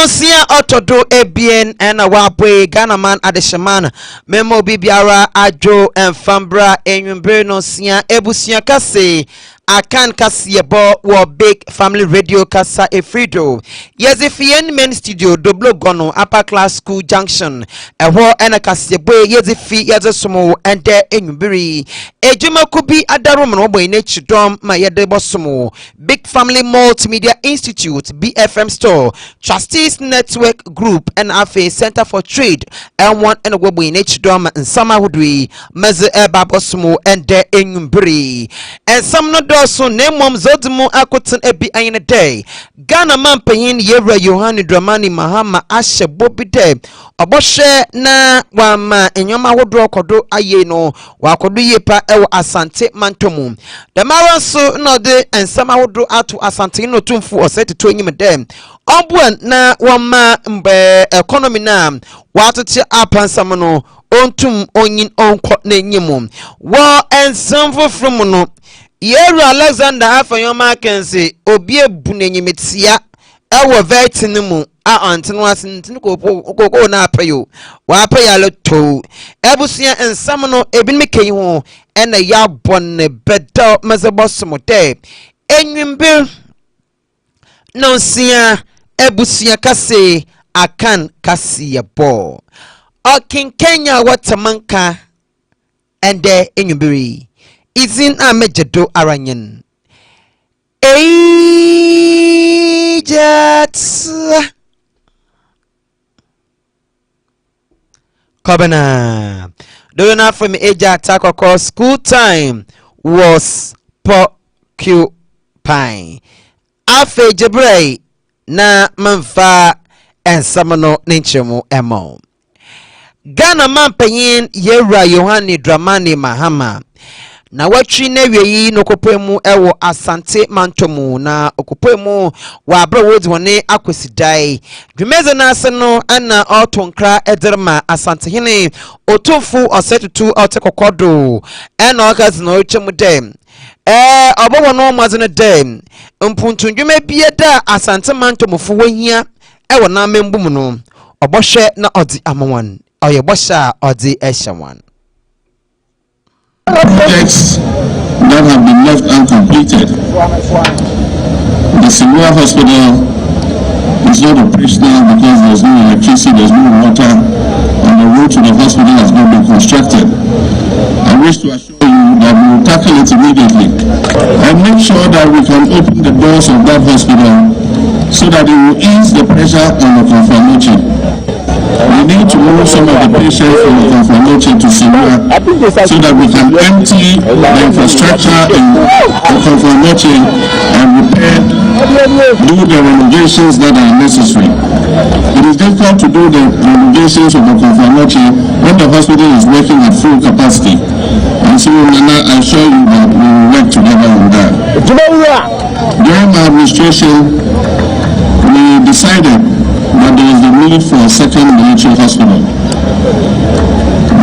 no sia otodo ebien ena wapwe Ghana man adeshaman memo bibiara ajo enfambra enwembre no sia ebusia kase akan kasiyebo wo big family radio kasa efrido yezifien main studio doblo gono upper class school junction eho ena kasiyebo yezifi yezesomo ende enwumbiri ejuma kubi adarom no boy ne chidom ma yede bosomo big family multimedia institute BFM store trustees network group and afe center for trade and one and boy ne chidom nsama hudwi meze eba bosomo ende enwumbiri and some no so name mom zodmu akoten ebi ayene day Ghana man payin yewra Yohani Dramani Mahama ashe bobi day oboshe na wama enyoma hodro kodo aye no wakodo yepa ewo asante mantomu damaran so no de ensama hodro atu asante no tumfu oseteto enyim dem obuan na wama mbe economy na watoche apansam no ontum onyin onko na enyim wo ensamfo from no Yeru Alexander Afayoma Kensi obie bunenyimitia ewo vetinimu a antinu asintin koko na apayo wa apaya loto ebusia ensam no ebinmeke ho ena ya bonne bedo mazebosomo de enwimbe no sia ebusia kase akan kase bo okin Kenya watamanka ende enwimbiri Izin amejedo aranyen Ejat Kobana do not for me Ejat akoko school time was porcupine Afe jebre na manfa ensamano ninchemu emo Ghana man panyin yewra Yohani Dramani Mahama na watri na weyi no kopemu ewo asante mantomu na okopemu wa abrawodi woni akosidai dwemeze na ase no ana otonkra ederma asante hene otofu osetutu otekokodo ena okazi no ochemu dem obowo no maze no dem mpuntundweme bieda asante mantomu fu wahia ewo na membum no obohwe na odi amawan oyebosha odi eshawan projects that have been left uncompleted. The Simua Hospital is not operational because there's no electricity, there's no water, and the road to the hospital has not been constructed. I wish to assure you that we will tackle it immediately and make sure that we can open the doors of that hospital so that it will ease the pressure on the Confirmation. We need to move some of the patients from the Confirmation to Simua so that we can empty the infrastructure in the Confirmation and repair, do the renovations that are necessary. It is difficult to do the renovations of the Confirmation when the hospital is working at full capacity. And so I assure you that we will work together on that. During my administration, we decided that there is the need for a second military hospital.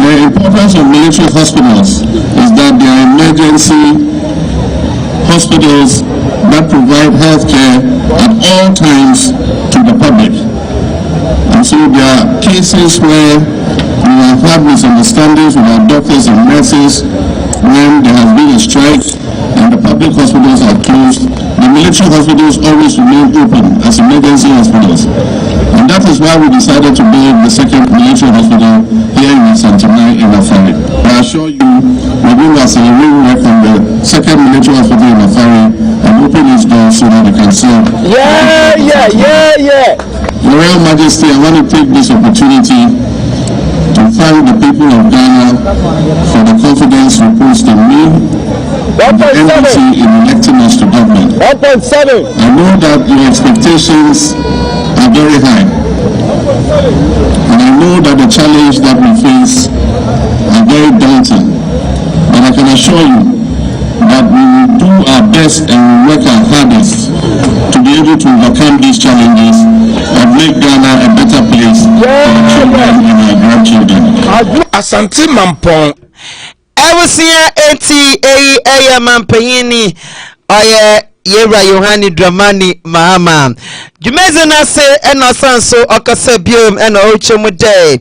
The importance of military hospitals is that they are emergency hospitals that provide health care at all times to the public. And so there are cases where we have had misunderstandings with our doctors and nurses when there has been a strike and the public hospitals are closed. The military hospitals always remain open as emergency hospitals. And that is why we decided to build the second military hospital here in Santimai in Afari. I assure you, we're going to accelerate work on the second military hospital in Afari and open its doors so that they can serve. Your Royal Majesty, I want to take this opportunity to thank the people of Ghana for the confidence reposed in me and the empathy in electing us to government. I know that your expectations are very high, and I know that the challenge that we face are very daunting, but I can assure you that we will do our best and work our hardest to be able to overcome these challenges and make Ghana a better place for our children and our grandchildren. Asante Mampong Ewusia eti eyi mampanyini oye Yera Yohani Dramani Mahama. Jumeze na se eno sanso okase biom eno ochomu day.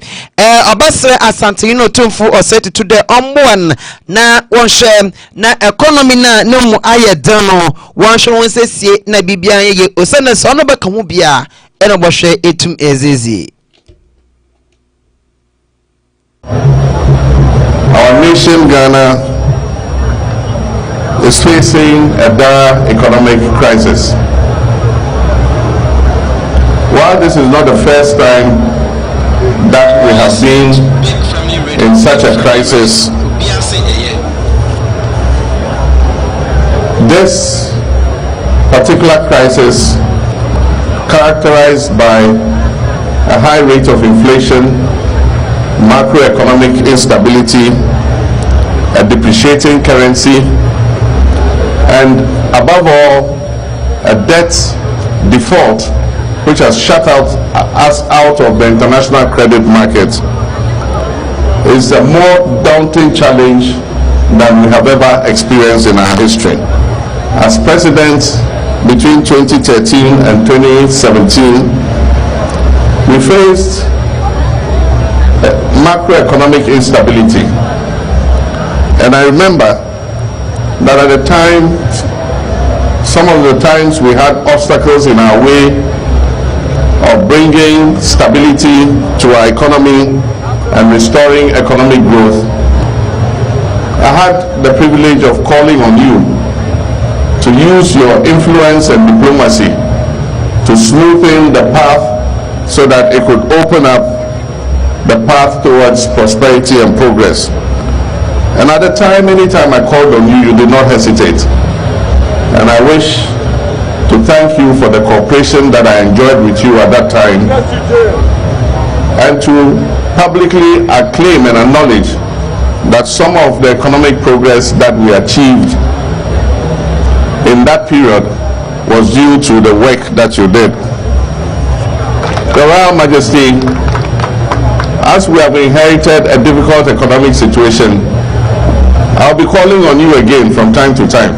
Obasre asante ino tumfu oseti today omwan na wonshe na economy na nemu aye dano wonshe wonsesie na bibia ye osane so no beka ho bia eno bohwe etum ezezi. Our nation Ghana is facing a dire economic crisis. While this is not the first time that we have been in such a crisis, this particular crisis, characterized by a high rate of inflation, macroeconomic instability, a depreciating currency, and above all, a debt default which has shut us out of the international credit market, is a more daunting challenge than we have ever experienced in our history. As president, between 2013 and 2017, we faced macroeconomic instability. And I remember that at the time, some of the times we had obstacles in our way of bringing stability to our economy and restoring economic growth. I had the privilege of calling on you to use your influence and diplomacy to smoothen the path so that it could open up the path towards prosperity and progress. And at the time, anytime I called on you, you did not hesitate. And I wish to thank you for the cooperation that I enjoyed with you at that time, and to publicly acclaim and acknowledge that some of the economic progress that we achieved in that period was due to the work that you did. Your Royal Majesty, as we have inherited a difficult economic situation, I'll be calling on you again from time to time.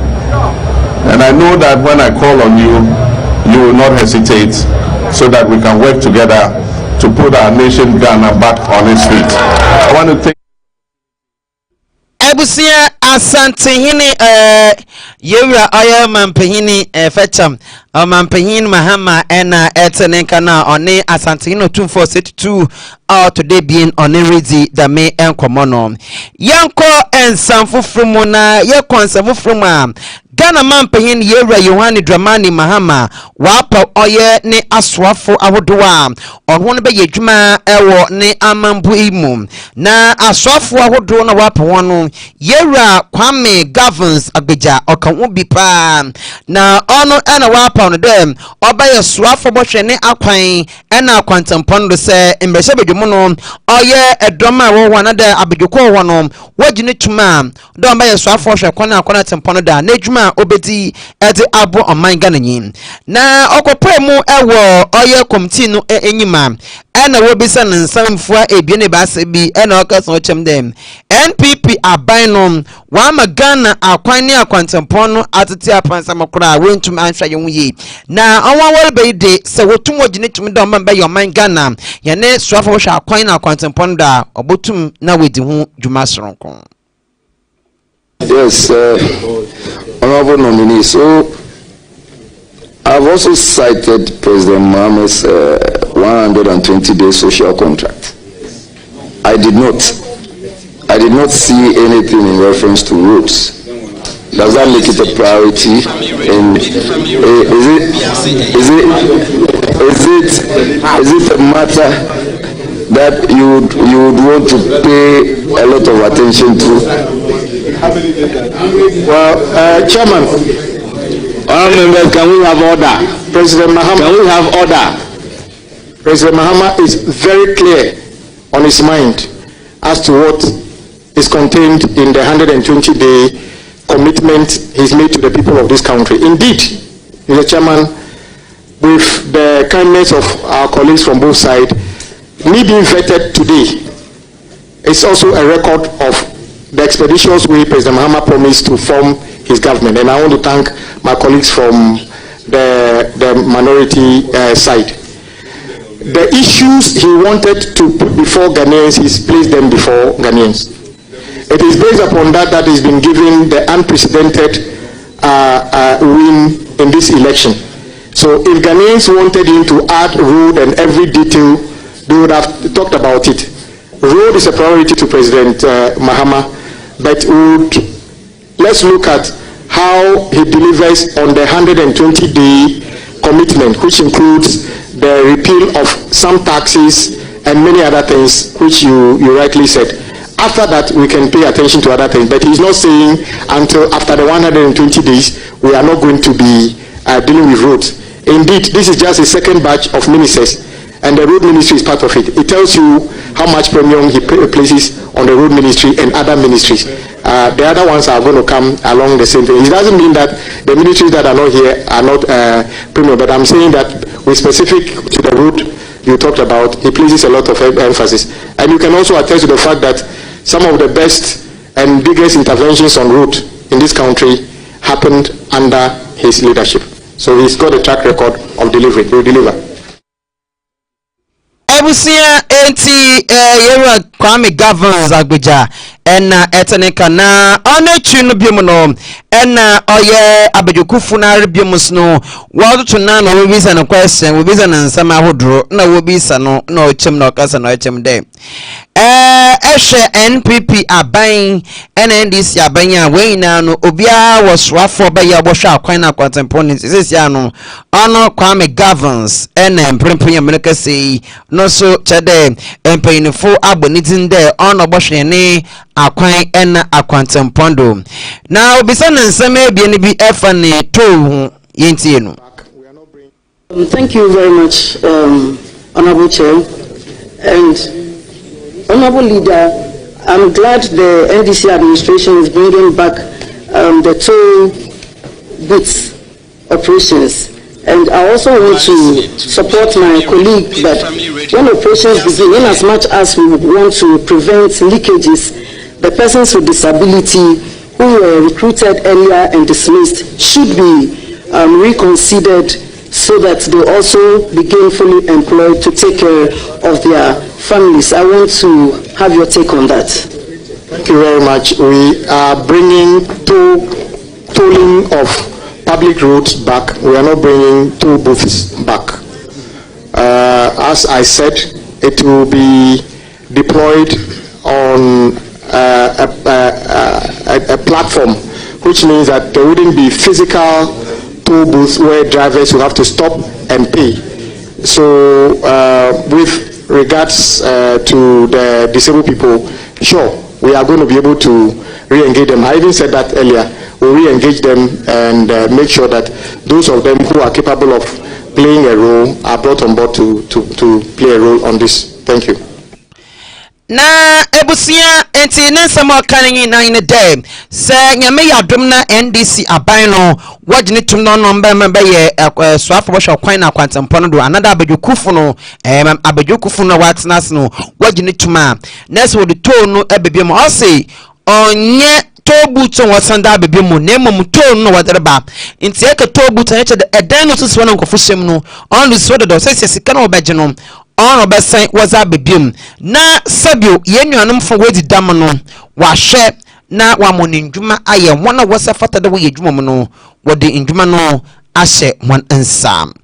And I know that when I call on you, you will not hesitate, so that we can work together to put our nation Ghana back on its feet. I want to thank Ebusia asante hini yewra oya mampehini fecham mampehin mahama ena etenenka na oni asante hino 2472 today being oni redi da me enkomono yanko ensamfu frumu na ye konsamfu frumu Ghana mampehin yewra Yohani Dramani Mahama wapa oye ne aswafo ahodoa onho be yedwuma ewo ne amambu imu na aswafo ahodoa na wapa wono yewra Kwame Governs agbeja okanwo bi pa na ono ena wapa no dem obaye swafo bohwe ne akwan ena akwantampon do se mbehye bedwum no oye edoma wo wana da abedwoko wo no wagine tuma do obaye swafo hwe kwana akwana tempon da na edwuma obedi ede abo oman Ghana nyi na okopemu ewo oye committee no enyima ena wobisa nsamfua ebiene baase bi ena okaso ochem dem NPP aban no wa magana akwan ne akwantempon no atete apansa makora wentum anhwa ye huye na onwa wolbe de se wotum wogine tum da omamba ye oman Ghana ye ne swafo hwa akwan na akwantempon da obotum na wedi hu dwuma soronko. Yes, honorable nominee. So I've also cited President Mohammed's 120-day social contract. I did not see anything in reference to roads. Does that make it a priority? And is it a matter that you would want to pay a lot of attention to? Well, Chairman, members, can we have order? President Mahama, can we have order? President Mahama is very clear on his mind as to what is contained in the 120-day commitment he's made to the people of this country. Indeed, Mr. Chairman, with the kindness of our colleagues from both sides, me being vetted today is also a record of the expeditious way President Mahama promised to form his government. And I want to thank my colleagues from the minority side. The issues he wanted to put before Ghanaians, he's placed them before Ghanaians. It is based upon that he's been given the unprecedented win in this election. So if Ghanaians wanted him to add road and every detail, they would have talked about it. Road is a priority to President Mahama, but let's look at how he delivers on the 120-day commitment, which includes the repeal of some taxes and many other things, which you rightly said. After that, we can pay attention to other things, but he's not saying until after the 120 days, we are not going to be dealing with roads. Indeed, this is just a second batch of ministers, and the road ministry is part of it. It tells you how much premium he places on the road ministry and other ministries. The other ones are going to come along the same thing. It doesn't mean that the ministries that are not here are not premium, but I'm saying that with specific to the road you talked about, he places a lot of emphasis. And you can also attest to the fact that some of the best and biggest interventions on road in this country happened under his leadership. So he's got a track record of delivery. He will deliver. Ebusia enti yewa Kwame governs Agbeja ena eteneka na onechu no biom no ena oye abejokufu na rebiom no wodo na no wobisa no question wobisa na nsama hodro na wobisa no na ochem na okasa na ochem de ehwe NPP aban ena NDC aban a weina no obia woswafo ba ya bohwa akwan na contemporary sisia no ono Kwame governs ena mprempren America sei no so chede empayinfo abonitin de ono bohwe ne akwan ena akwantempondo na obisa na nsama ebie ne bi efa ne to yentie no. Thank you very much, Honorable Chair and Honorable Leader. I'm glad the NDC administration is bringing back the toll booths operations. And I also want to support my colleague that when operations begin, in as much as we want to prevent leakages, the persons with disability who were recruited earlier and dismissed should be reconsidered so that they also begin fully employed to take care of their families. I want to have your take on that. Thank you very much. We are bringing tolling of public roads back. We are not bringing toll booths back. As I said, it will be deployed on a platform, which means that there wouldn't be physical toll booths where drivers will have to stop and pay. So with regards to the disabled people, sure, we are going to be able to re-engage them. I even said that earlier. We'll re-engage them and make sure that those of them who are capable of playing a role are brought on board to play a role on this. Thank you. Na ebusia enti nensamo kanyi na in day se nyame yadom na NDC aban no wagene tum no nomba membe ye swafo bo kwan na kwantempo no do another abejokufu no abejokufu no watnas no wagene tuma next wo de to no ebebie mo ose onye tobu to wasanda bebe mu nemum to no wadereba nti eka tobu to eche eden no so no nkofo hyem no on so do sese sika no obeje no on obesan waza bebiem na sabio yenuanom fo wadi dam no wahwe na wamoni ndwuma aye wona wasa fata da wo yedwuma mu no wodi ndwuma no ahye won nsam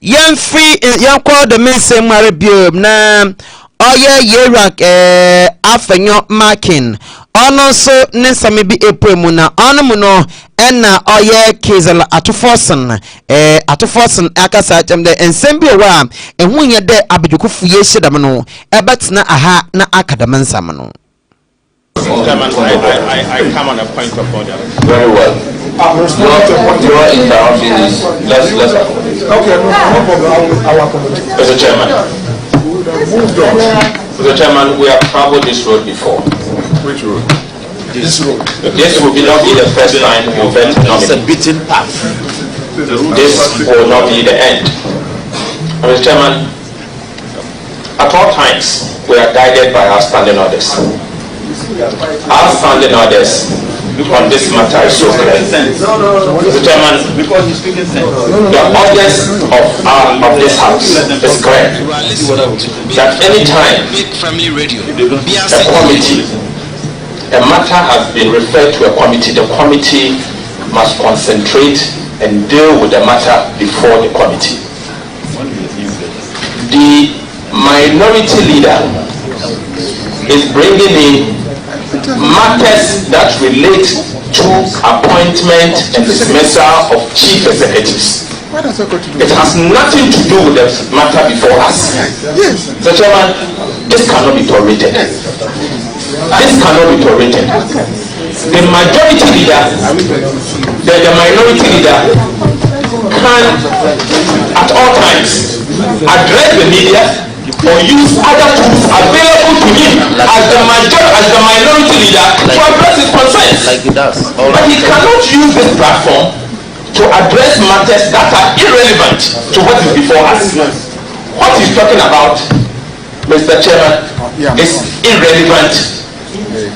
yemfri yankwa de mensem arabiem na oye yerak afenyo marking ono so nensame bi epremu na ono mu no ena oye kezela atoforsen akasa chamde ensem bi owa ehunye de abedukufu ye hyedam no ebetena aha na akadam nsam no. Chairman, I come on a point of order. Very well. Your interruption is let's okay, no problem. Mr. Chairman. Mr. Chairman, we have traveled this road before. Which road? This road. This will not be the first time we vet nominee. It's a beaten path. This will not be the end. Mr. Chairman, at all times we are guided by our standing orders. Our standing orders on this matter is so clear. Mr. Chairman, the audience of this house is clear that any time a matter has been referred to a committee, the committee must concentrate and deal with the matter before the committee. The minority leader is bringing in matters that relate to appointment and dismissal of chief executives. It has nothing to do with the matter before us. Mr. Chairman, this cannot be tolerated. This cannot be tolerated. The majority leader, the minority leader can at all times address the media or use other tools available to him as the minority leader to address his concerns. But he cannot use this platform to address matters that are irrelevant to what is before us. What he's talking about, Mr. Chairman, is irrelevant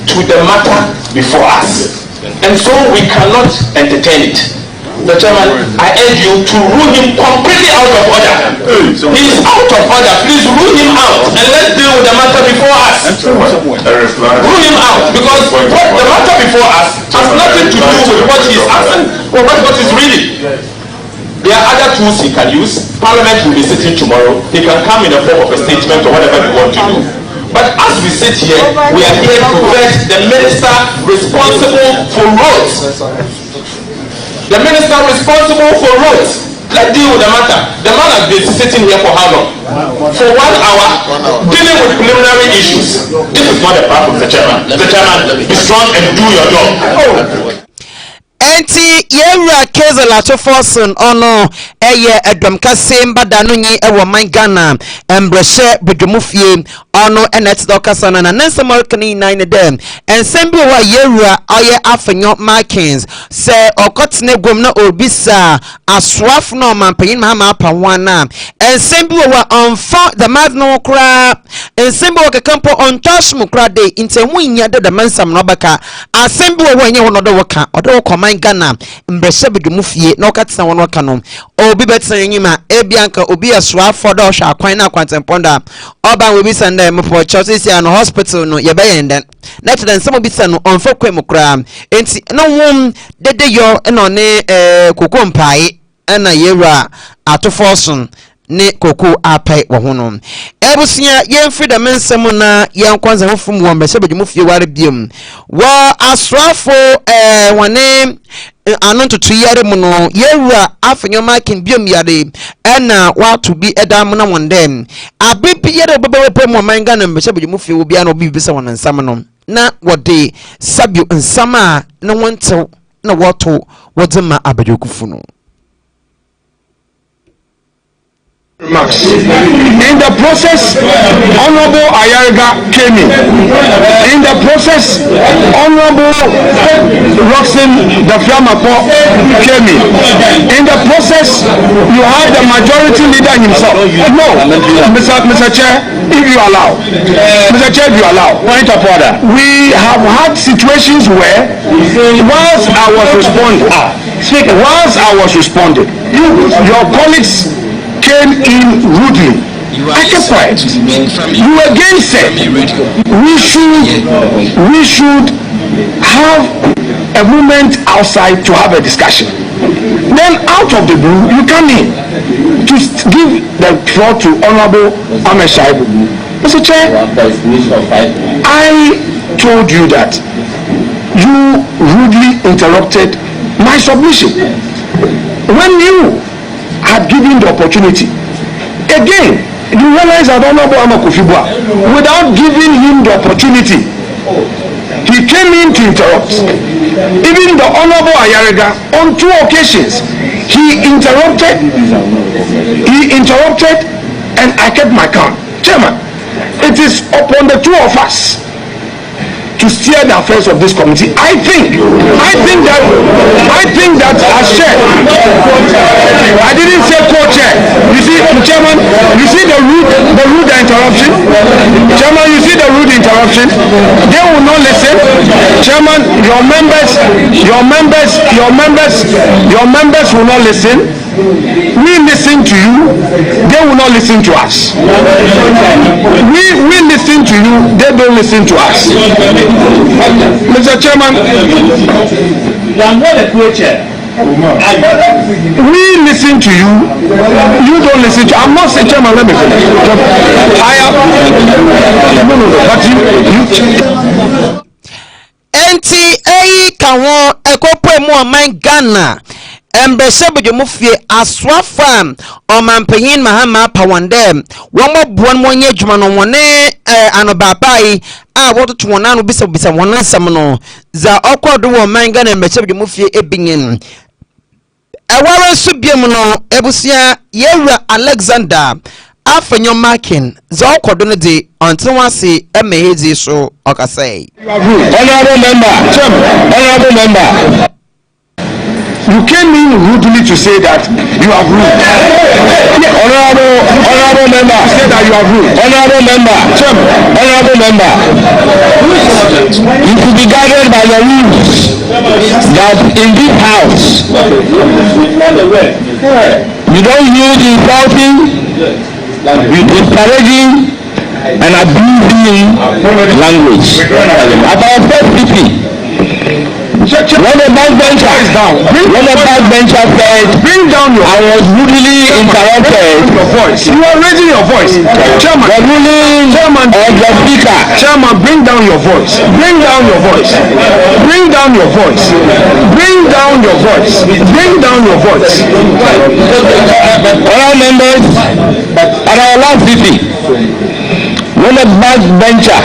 to the matter before us. And so we cannot entertain it. Mr. Chairman, I urge you to rule him completely out of order. He is out of order. Please rule him out and let's deal with the matter before us. Rule him out because the matter before us has nothing to do with what he is asking or what is reading. There are other tools he can use. Parliament will be sitting tomorrow. He can come in the form of a statement or whatever you want to do. But as we sit here, we are here to vet the minister responsible for roads. The minister responsible for roads. Let's deal with the matter. The man has been sitting here for how long? For 1 hour, dealing with preliminary issues. This is not a part of the chairman. The chairman, be strong and do your job. Enti yewura kezela to forson ono eye edom kase mbada no nyi ewo man Ghana embrehye bedwomufie ono enet dokasa na nansem orkani 9 dem ensem bi wa yewura oye afenyo markings se okotene gom na obisa aswaf no mampanyin ma apawana ensem bi wa onfa the mad no kra ensem bi wa kekampo on touch mu kra dey intemu nya de mansam no baka asem bi wa nya wono do woka odo koma Ghana mbrehye bedwomufie na okatena wono ka no obi betena nyima ebianka obi aswafo do hwa akwan na kwantemponda oba we bisa nda mpo chotisi an hospital no ye bayenden na teden some bisa no onfa kwem kra enti no wom dede yo no ne kokompai na yewra atofoson ne koko apai wo hono ebusia yemfri da mensem na yenkwanza hofum wo mbese bedwomufie ware biem wo asrafo wane anontoto yare mu no yewura afenyo makin biom yare na watu bi edam na wondem abibi yare bebewe mu manga na mbese bedwomufie wo bia no bibisa won nsam no na wode sabio nsama na wontew na woto wodema abadwokufu no. In the process, Honorable Ayariga came in. In the process, Honorable Roxanne Dafiamapo came in. In the process, you have the majority leader himself. No, Mr. Chair, if you allow. Mr. Chair, if you allow. Point of order. We have had situations where, whilst I was responding, your colleagues came in rudely. I kept quiet. You again said we should have a moment outside to have a discussion. Then out of the blue, you come in to give the floor to Honorable Ahmed Shaibu. Mr. Chair, I told you that you rudely interrupted my submission. When you had given the opportunity. Again, you realize that Honorable Amakufibwa, without giving him the opportunity, he came in to interrupt. Even the Honorable Ayariga, on 2 occasions, he interrupted, and I kept my calm. Chairman, it is upon the 2 of us to steer the affairs of this committee. I think that as chair, I didn't say co-chair. You see, Chairman, you see the rude interruption. Chairman, you see the rude interruption. They will not listen. Chairman, your members will not listen. We listen to you, they will not listen to us. We listen to you, they don't listen to us. Mr. Chairman, I'm not a co-chair. We listen to you, you don't listen to. I'm not saying, Chairman, let me finish. I am but you NTA kawo ekopo mu oman Ghana embese bejomufie aswafam omampanyin Mahama Pawande womo buon monye adwuma no wone anobabai a wototo wonano bisa wonansam no za okodo wo man Ghana embese bejomufie ebinyin eware subiem no ebusia yewra Alexander afenyo marking za okodo no de until one say emehezi so okasai honorable member, you came in rudely to say that you have ruled. Honorable member, say that you have ruled. Honorable member, you should be guided by the rules that in this house you don't use insulting, disparaging and abusing language. About first people. When the backbencher is down, said, bring down your I was rudely interrupted. Your voice. You are raising your voice. Chairman, the ruling Chairman of the speaker. Chairman, bring down your voice. Bring down your voice. Bring down your voice. Bring down your voice. Bring down your voice. All members at our last meeting, when the backbencher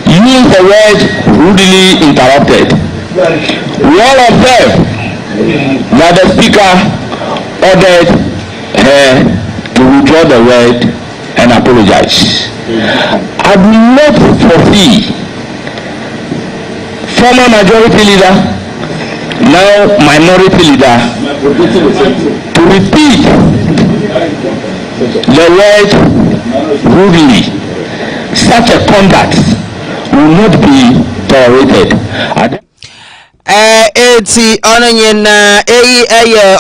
used the word rudely interrupted, we all observe that the speaker ordered her to withdraw the word and apologize. I do not foresee former majority leader, now minority leader, to repeat the word rudely. Such a conduct will not be tolerated. Eti onye na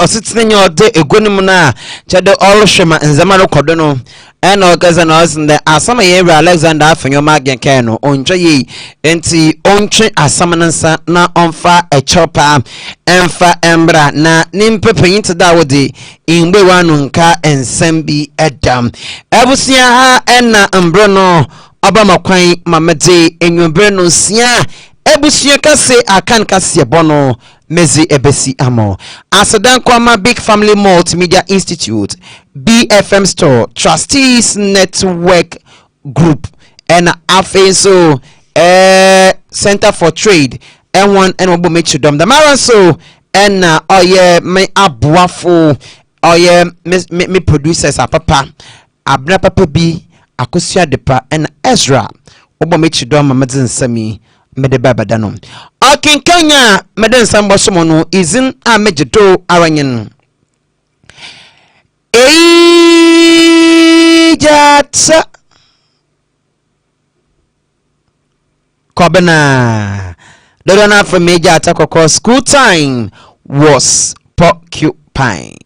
ositine ode egonum na chede olushema nzama no kodo no ena ogaza na osinde asama ye Alexander afenyo magenke no onje yi enti ontwe asama nsa na onfa echopa emfa embra na nimpepenyin da wodi ingbe wanu nka ensem bi edam ebusia ha ena mbro no obamakwan mamede enwombre no sia ebusia kase akan kase bono mezi ebesi amo asadan kwama Big Family Multimedia Institute BFM Store Trustees Network Group and afenso Center for Trade and obo make sure the mara so and oye me abuafo oye me producers papa abna papa bi akosia depa and Ezra obo make sure mamadzin sami mede baba danom akinkanya mede nsambo somono izin amejedo awanyen ejata kobena dodona from ejata kokko school time was porcupine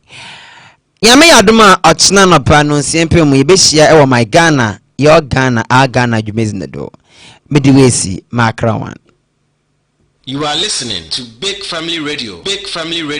yame yaduma otna no pa no siempe mu yebehia e wo my Ghana your Ghana our Ghana jumezinedo Mediwesi Makra one. You are listening to Big Family Radio. Big Family Radio.